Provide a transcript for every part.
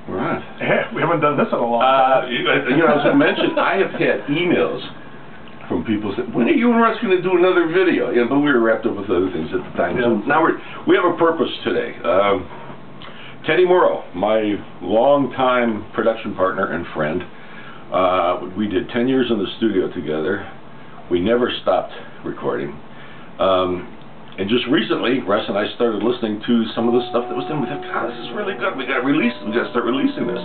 We're on. Yeah, we haven't done this in a long time. You know, as I mentioned, I have had emails from people saying, when are you and Russ going to do another video? Yeah, but we were wrapped up with other things at the time. Yeah. So now we have a purpose today. Teddie Morrow, my longtime production partner and friend, we did 10 years in the studio together. We never stopped recording. And just recently, Russ and I started listening to some of the stuff that was done. We thought, God, this is really good. We got to release it. We got to start releasing this.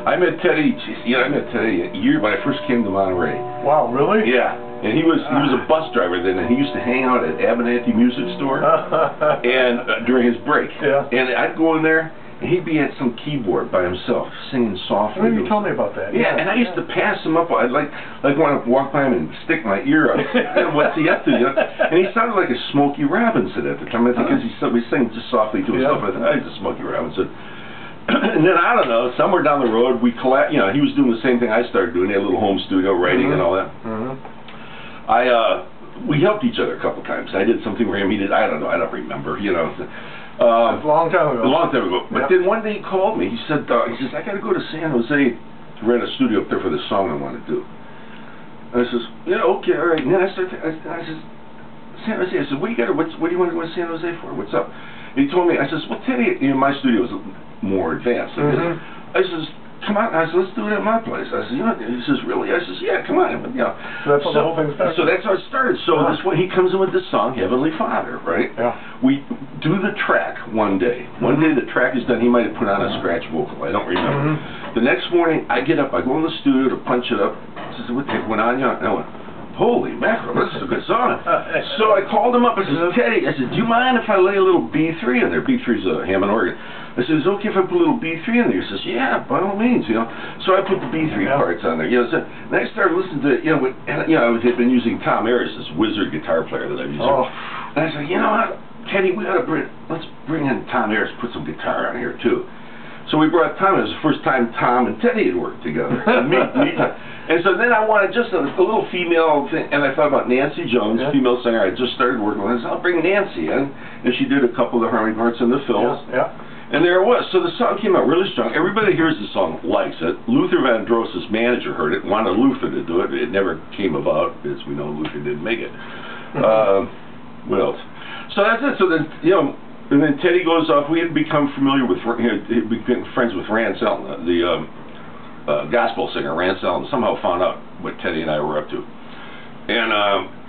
I met Teddie. I met Teddie a year when I first came to Monterey. Wow, really? Yeah. And he was a bus driver then, and he used to hang out at Abernathy Music Store, and during his break. Yeah. And I'd go in there, and he'd be at some keyboard by himself, singing softly. Maybe you told me about that. Yeah, and I used to pass him up. I'd like want to walk by him and stick my ear up. What's he up to? You know? And he sounded like a Smokey Robinson at the time. I think because he sang just softly to himself. I thought, he's a Smokey Robinson. And then I don't know, somewhere down the road we he was doing the same thing I started doing. He had a little home studio writing and all that. We helped each other a couple times. I did something for him. He did. I don't know. I don't remember. You know. A long time ago. A long time ago. But then one day he called me. He says, I got to go to San Jose to rent a studio up there for the song I want to do. And I says, yeah, okay, all right. And then I said, San Jose. I said, what do you want to go to San Jose for? What's up? And he told me. I says, well, Teddie, my studio is more advanced. I says, come on. I said, let's do it at my place. I said, he says, really? I says, yeah, come on. You know. So that's how the whole thing started. So that's how it started. So this way he comes in with this song, Heavenly Father, right? Yeah. We do the track one day. One day the track is done. He might have put on a scratch vocal. I don't remember. The next morning I get up. I go in the studio to punch it up. He says, what went on? And I went, holy mackerel, this is a good song. So I called him up. I said, Teddie, I said, do you mind if I lay a little B3 in there? B3 is a Hammond organ. I said, is it okay if I put a little B3 in there? He says, yeah, by all means, you know. So I put the B3 parts on there. You know, so, and I started listening to, I had been using Tom Harris, this wizard guitar player that I've used. And I said, you know what, Teddie, let's bring in Tom Harris, put some guitar on here too. So we brought Tom. It was the first time Tom and Teddie had worked together. And so then I wanted just a little female thing, and I thought about Nancy Jones, female singer. I just started working with her. I said, I'll bring Nancy in. And she did a couple of the harmony parts in the films. And there it was. So the song came out really strong. Everybody hears the song, likes it. Luther Vandross's manager heard it, wanted Luther to do it. It never came about, as we know Luther didn't make it. What else? So that's it. So then, and then Teddie goes off. We had become familiar with, he'd become friends with Rand Selton, the gospel singer, Rand Selton. Somehow found out what Teddie and I were up to. And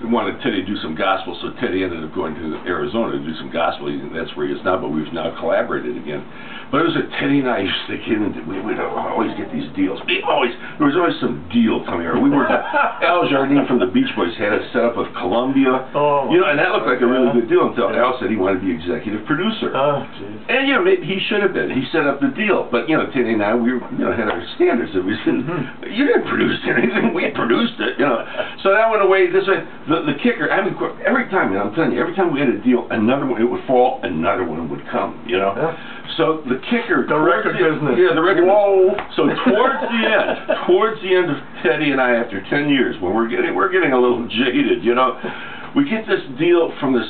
we wanted Teddie to do some gospel, so Teddie ended up going to Arizona to do some gospel. That's where he is now, but we've now collaborated again. But it was Teddie and I used to get into, we would always get these deals. There was always some deal coming here. We worked, Al Jardine from the Beach Boys had us set up with Columbia, and that looked like a really good deal until Al said he wanted to be executive producer. And maybe he should have been. He set up the deal, but Teddie and I, we had our standards. That we said, you didn't produce anything, we produced it. So that went away this way. The kicker, I mean, every time, I'm telling you, every time we had a deal, another one, it would fall, another one would come, So the kicker, the record business. Yeah, the record business. So towards the end of Teddie and I, after 10 years, when we're getting a little jaded, we get this deal from this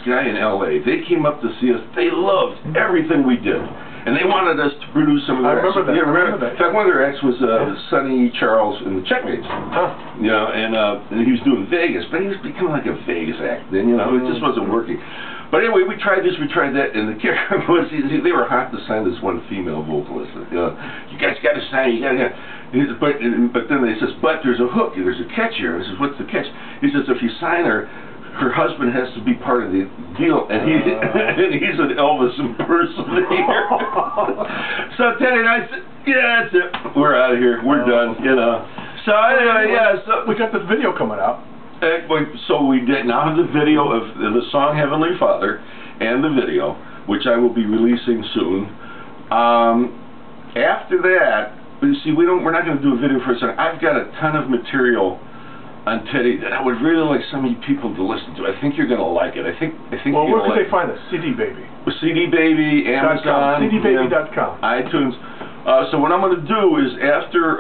guy in L.A. They came up to see us. They loved everything we did. And they wanted us to produce some of their acts. I remember that. In fact, one of their acts was Sonny Charles in the Checkmates. And he was doing Vegas, but he was becoming like a Vegas act then, it just wasn't working. But anyway, we tried this, we tried that, and the kicker was they were hot to sign this one female vocalist. You guys got to sign, you got to. But then they says, but there's a hook, there's a catch here. I says, what's the catch? He says, if you sign her husband has to be part of the deal, and he's an Elvis impersonator. So Teddie and I said, yeah, that's it. We're out of here. We're done, So anyway, so we got this video coming out. So we now have the video of the song Heavenly Father and the video, which I will be releasing soon. After that, you see, we're not going to do a video for a song. I've got a ton of material on Teddie that I would really like some of you people to listen to. I think you're going to like it. I think. Well, where can they find us? CD Baby. CD Baby, Amazon, CDBaby.com, iTunes. So what I'm going to do is after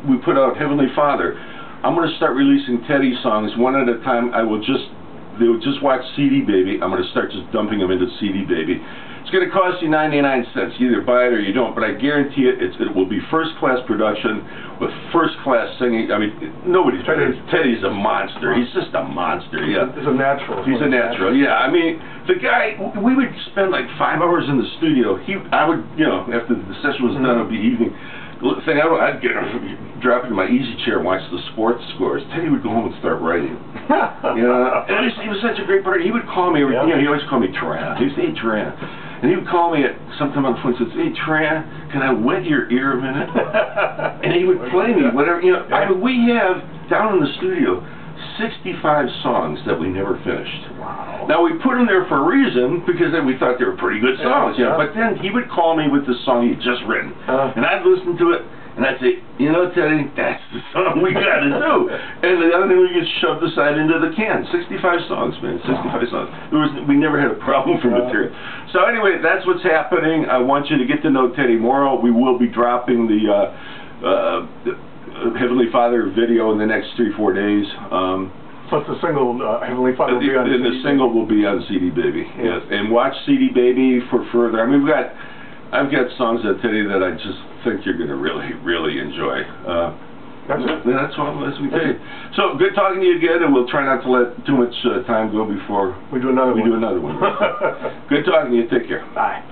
we put out Heavenly Father, I'm going to start releasing Teddie songs one at a time. They will just watch CD Baby. I'm going to start just dumping them into CD Baby. It's going to cost you 99 cents. You either buy it or you don't, but I guarantee it will be first-class production with first-class singing. I mean, nobody's better. Teddie's a monster. He's just a monster, yeah. He's a natural. He's a natural, yeah. I mean, the guy, we would spend like 5 hours in the studio. I would, you know, after the session was done, it would be evening. I'd drop into my easy chair and watch the sports scores. Teddie would go home and start writing. You know, and he was such a great partner. He would call me, you know, he always called me Tran. He would say, hey, Tran. And he would call me at sometime on the phone and says, hey, Tran, can I wet your ear a minute? And he would play me whatever, you know. I mean, we have, down in the studio, 65 songs that we never finished. Wow. Now, we put them there for a reason, because then we thought they were pretty good songs, you know. But then he would call me with the song he'd just written. And I'd listen to it, and I'd say, you know, Teddie, that's the song we got to do. And the other thing, we get shoved aside into the can. 65 songs, man, 65 songs. We never had a problem for material. So anyway, that's what's happening. I want you to get to know Teddie Morrow. We will be dropping the Heavenly Father video in the next 3-4 days. Plus the single, Heavenly Father, will be on CD. The single will be on CD Baby. Yes. Yes. And watch CD Baby for further. I mean, I've got songs on Teddie that I just think you're going to really, really enjoy. That's it. That's all as we did. So good talking to you again, and we'll try not to let too much time go before we do another one. Good talking to you. Take care. Bye.